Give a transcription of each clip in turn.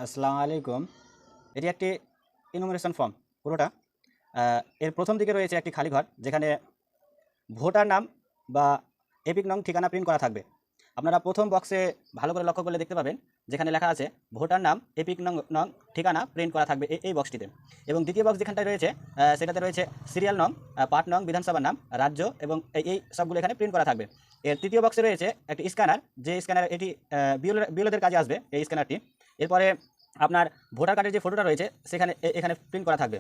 আসসালামু আলাইকুম। এটি একটি ইনুমারেশন ফর্ম পুরোটা। এর প্রথম দিকে রয়েছে একটি খালি ঘর যেখানে ভোটার নাম বা এপিক নং ঠিকানা প্রিন্ট করা থাকবে। আপনারা প্রথম বক্সে ভালো করে লক্ষ্য করলে দেখতে পাবেন যেখানে লেখা আছে ভোটার নাম এপিক নং ঠিকানা প্রিন্ট করা থাকবে এই বক্সটিতে। এবং দ্বিতীয় বক্স যেখানটায় রয়েছে সেটাতে রয়েছে সিরিয়াল নং, পার্ট নং, বিধানসভার নাম, রাজ্য এবং এই সবগুলো এখানে প্রিন্ট করা থাকবে। এর তৃতীয় বক্সে রয়েছে একটি স্ক্যানার, যে স্ক্যানার এটি বিএলওদের কাজে আসবে এই স্ক্যানারটি। এরপরে আপনার ভোটার কার্ডের যে ফটোটা রয়েছে সেখানে এখানে প্রিন্ট করা থাকবে।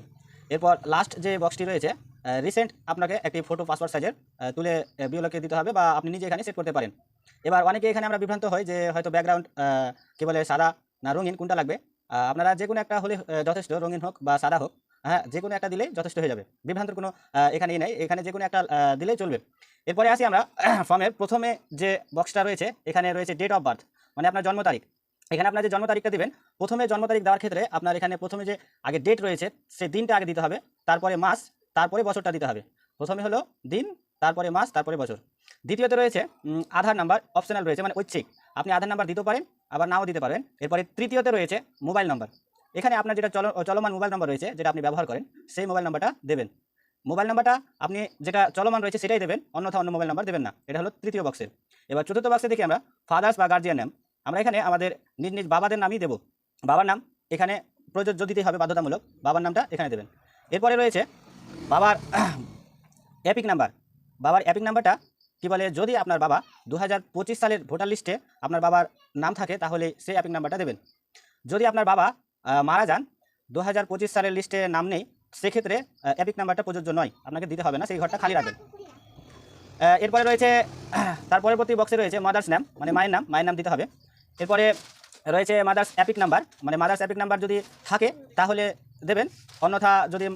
এরপর লাস্ট যে বক্সটি রয়েছে রিসেন্ট আপনাকে একটি ফটো পাসপোর্ট সাইজের তুলে বিওলোকে দিতে হবে বা আপনি নিজে এখানে সেট করতে পারেন। এবার অনেকে এখানে আমরা বিভ্রান্ত হই যে হয়তো ব্যাকগ্রাউন্ড কী বলে সাদা না রঙিন কোনটা লাগবে। আপনারা যে কোনো একটা হলে যথেষ্ট, রঙিন হোক বা সাদা হোক, হ্যাঁ যে কোনো একটা দিলেই যথেষ্ট হয়ে যাবে। বিভ্রান্তের কোনো এখানেই নেই, এখানে যে কোনো একটা দিলেই চলবে। এরপরে আসি আমরা ফর্মের প্রথমে যে বক্সটা রয়েছে এখানে রয়েছে ডেট অফ বার্থ, মানে আপনার জন্ম তারিখ। এখানে আপনার যে জন্ম তারিখটা দিবেন, প্রথমে জন্ম তারিখ দেওয়ার ক্ষেত্রে আপনার এখানে প্রথমে যে আগে ডেট রয়েছে সেই দিনটা আগে দিতে হবে, তারপরে মাস, তারপরে বছরটা দিতে হবে। প্রথমে হলো দিন, তারপরে মাস, তারপরে বছর। দ্বিতীয়তে রয়েছে আধার নাম্বার, অপশনাল রয়েছে মানে ঐচ্ছিক, আপনি আধার নাম্বার দিতে পারেন আবার নাও দিতে পারেন। এরপরে তৃতীয়তে রয়েছে মোবাইল নাম্বার। এখানে আপনার যেটা চলমান মোবাইল নাম্বার রয়েছে যেটা আপনি ব্যবহার করেন সেই মোবাইল নাম্বারটা দেবেন। মোবাইল নাম্বারটা আপনি যেটা চলমান রয়েছে সেটাই দেবেন, অন্যথা অন্য মোবাইল নাম্বার দেবেন না। এটা হলো তৃতীয় বক্সের। এবার চতুর্থ বক্সে দেখি আমরা ফাদার্স বা গার্জিয়ান নাম। আমরা এখানে আমাদের নিজ নিজ বাবাদের নামই দেব। বাবার নাম এখানে প্রযোজ্য দিতেই হবে, বাধ্যতামূলক। বাবার নামটা এখানে দেবেন। এরপরে রয়েছে বাবার এপিক নাম্বার। বাবার এপিক নাম্বারটা কী বলে, যদি আপনার বাবা 2025 সালের ভোটার লিস্টে আপনার বাবার নাম থাকে তাহলে সেই এপিক নাম্বারটা দেবেন। যদি আপনার বাবা মারা যান, 2025 সালের লিস্টে নাম নেই, সেক্ষেত্রে এপিক নাম্বারটা প্রযোজ্য নয়, আপনাকে দিতে হবে না, সেই ঘরটা খালি রাখবেন। এরপরে রয়েছে তার পরবর্তী বক্সে রয়েছে মাদার্স নাম, মানে মায়ের নাম, মায়ের নাম দিতে হবে। এরপরে রয়েছে মাদার্স এপিক নাম্বার, মানে মাদার্স এপিক নাম্বার যদি থাকে তাহলে দেবেন, অন্যথা যদি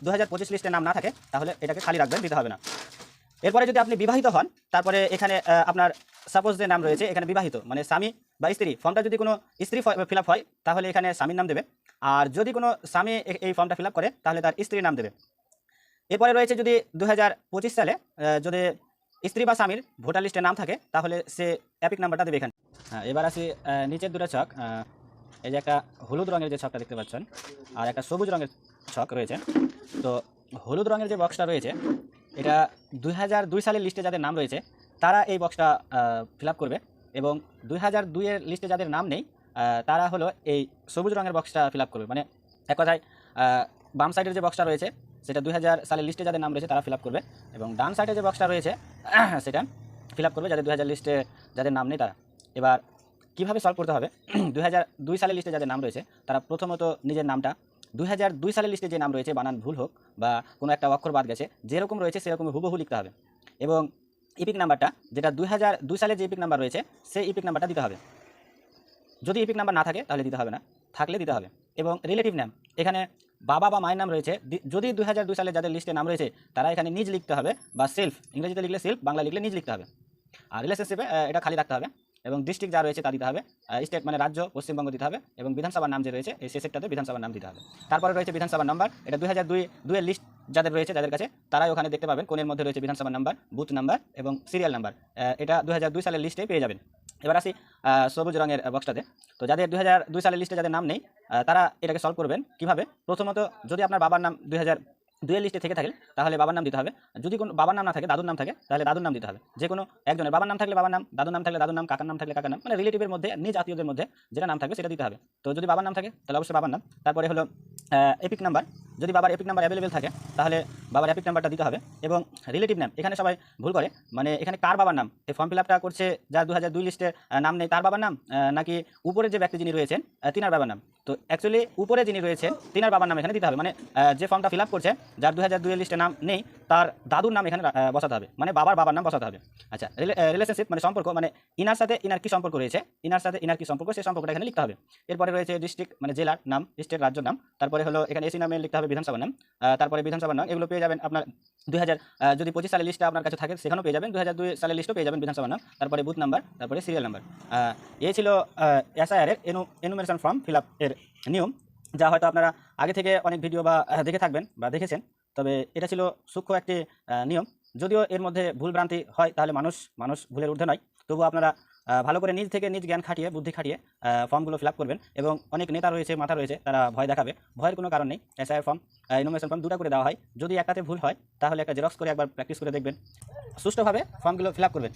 2025 লিস্টে নাম না থাকে তাহলে এটাকে খালি রাখবেন, দিতে হবে না। এরপরে যদি আপনি বিবাহিত হন, তারপরে এখানে আপনার সাপোজ যে নাম রয়েছে এখানে বিবাহিত মানে স্বামী বা স্ত্রী, ফর্মটা যদি কোনো স্ত্রী ফিল আপ হয় তাহলে এখানে স্বামীর নাম দেবে, আর যদি কোনো স্বামী এই ফর্মটা ফিল আপ করে তাহলে তার স্ত্রীর নাম দেবে। এরপরে রয়েছে যদি 2025 সালে যদি স্ত্রী বা স্বামীর ভোটার লিস্টে নাম থাকে তাহলে সে এপিক নাম্বারটা দেবে এখানে। হ্যাঁ, এবার আসি নিচের দুটো ছক। এই যে একটা হলুদ রঙের যে ছকটা দেখতে পাচ্ছেন আর একটা সবুজ রঙের ছক রয়েছে। তো হলুদ রঙের যে বক্সটা রয়েছে এটা 2002 সালের লিস্টে যাদের নাম রয়েছে তারা এই বক্সটা ফিল আপ করবে, এবং 2002-এর লিস্টে যাদের নাম নেই তারা হলো এই সবুজ রঙের বক্সটা ফিল আপ করবে। মানে এক কথায় বাম সাইডের যে বক্সটা রয়েছে সেটা 2000 সালের লিস্টে যাদের নাম রয়েছে তারা ফিল আপ করবে, এবং ডান সাইডে যে বক্সটা রয়েছে সেটা ফিল আপ করবে যাদের 2000 লিস্টে যাদের নাম নেই তারা। এবার কীভাবে সলভ করতে হবে, 2002 সালের লিস্টে যাদের নাম রয়েছে তারা প্রথমত নিজের নামটা 2002 সালের লিস্টে যে নাম রয়েছে বানান ভুল হোক বা কোনো একটা অক্ষর বাদ গেছে, যেরকম রয়েছে সেরকম হুবহু লিখতে হবে। এবং ইপিক নাম্বারটা যেটা 2002 সালের যে ইপিক নাম্বার রয়েছে সেই ইপিক নাম্বারটা দিতে হবে। যদি ইপিক নাম্বার না থাকে তাহলে দিতে হবে না, থাকলে দিতে হবে। এবং রিলেটিভ নাম, এখানে বাবা বা মায়ের নাম রয়েছে, যদি 2002 সালে যাদের লিস্টে নাম রয়েছে তারা এখানে নিজ লিখতে হবে, বা সেলফ, ইংরেজিতে লিখলে সেলফ, বাংলা লিখলে নিজ লিখতে হবে। আর রিলেশনশিপে এটা খালি রাখতে হবে। এবং ডিস্ট্রিক্ট যা রয়েছে তা দিতে হবে, স্টেট মানে রাজ্য পশ্চিমবঙ্গ দিতে হবে, এবং বিধানসভার নাম যে রয়েছে এই সেক্টরটাতে বিধানসভার নাম দিতে হবে। তারপরে রয়েছে বিধানসভার নাম্বার, এটা 2002-এর লিস্ট যাদের রয়েছে যাদের কাছে তারাই ওখানে দেখতে পাবেন, কোণের মধ্যে রয়েছে বিধানসভার নাম্বার, বুথ নাম্বার এবং সিরিয়াল নাম্বার। এটা 2002 সালের লিস্টে পেয়ে যাবেন। এবার আসি সবুজ রঙের বক্সটাতে। তো যাদের 2002 সালের লিস্টে যাদের নাম নেই তারা এটাকে সলভ করবেন কীভাবে। প্রথমত যদি আপনার বাবার নাম 2002-এর লিস্টে থেকে থাকে তাহলে বাবার নাম দিতে হবে। যদি কোনো বাবার নাম না থাকে, দাদুর নাম থাকে, তাহলে দাদুর নাম দিতে হবে। যে কোনো একজনের বাবার নাম থাকলে বাবার নাম, দাদুর নাম থাকলে দাদুর নাম, কাকার নাম থাকলে কাকার নাম, মানে রিলেটিভের মধ্যে নিজ আত্মীয়দের মধ্যে যেটা নাম থাকবে সেটা দিতে হবে। তো যদি বাবার নাম থাকে তাহলে অবশ্যই বাবার নাম। তারপরে হলো এপিক নাম্বার, যদি বাবার এপিক নাম্বার অ্যাভেলেবেল থাকে তাহলে বাবার এপিক নাম্বারটা দিতে হবে। এবং রিলেটিভ নাম, এখানে সবাই ভুল করে, মানে এখানে কার বাবার নাম, এই ফর্ম ফিল আপটা করছে যার 2002 লিস্টে নাম নেই তার বাবার নাম, নাকি উপরে যে ব্যক্তি যিনি রয়েছেন তিনার বাবার নাম। তো অ্যাকচুয়ালি উপরে যিনি রয়েছেন তিনার বাবার নাম এখানে দিতে হবে, মানে যে ফর্মটা ফিল আপ করছে যার 2002-এর লিস্টে নাম নেই তার দাদুর নাম এখানে বসাতে হবে, মানে বাবার নাম বসাতে হবে। আচ্ছা, রিলেশনশিপ মানে সম্পর্ক, মানে ইনার সাথে ইনার কি সম্পর্ক রয়েছে, ইনার সাথে ইনার কি সম্পর্ক, সেই সম্পর্কটা এখানে লিখতে হবে। এরপরে রয়েছে ডিস্ট্রিক্ট মানে জেলার নাম, স্টেট রাজ্যের নাম, তারপরে হলো এখানে এসি নামে লিখতে হবে বিধানসভার নাম, তারপরে বিধানসভার নাম। এগুলো পেয়ে যাবেন আপনার 2000 যদি 25 সালের লিস্টটা আপনার কাছে থাকে সেখানেও পেয়ে যাবেন, 2002 সালের লিস্টও পেয়ে যাবেন বিধানসভার নাম, তারপরে বুথ নাম্বার, তারপরে সিরিয়াল নাম্বার। এই ছিল এসআইআরের এনুমারেশন ফর্ম ফিল আপ এর নিয়ম, যা হয়তো আপনারা আগে থেকে অনেক ভিডিও বা দেখে থাকবেন বা দেখেছেন। তবে এটা ছিল সূক্ষ্ম একটি নিয়ম, যদিও এর মধ্যে ভুল ভ্রান্তি হয় তাহলে মানুষ ভুলের ঊর্ধ্বে নয়, তবুও আপনারা ভালো করে নিজ থেকে নিজ জ্ঞান খাটিয়ে বুদ্ধি খাটিয়ে ফর্মগুলো ফিল আপ করবেন। এবং অনেক নেতা রয়েছে, মাথা রয়েছে, তারা ভয় দেখাবে। ভয়ের কোনো কারণ নেই। এসআইআর ফর্ম, ইনোমিনেশন ফর্ম দুটো করে দেওয়া হয়। যদি একটাতে ভুল হয় তাহলে একটা জেরক্স করে একবার প্র্যাকটিস করে দেখবেন। সুষ্ঠুভাবে ফর্মগুলো ফিল আপ করবেন।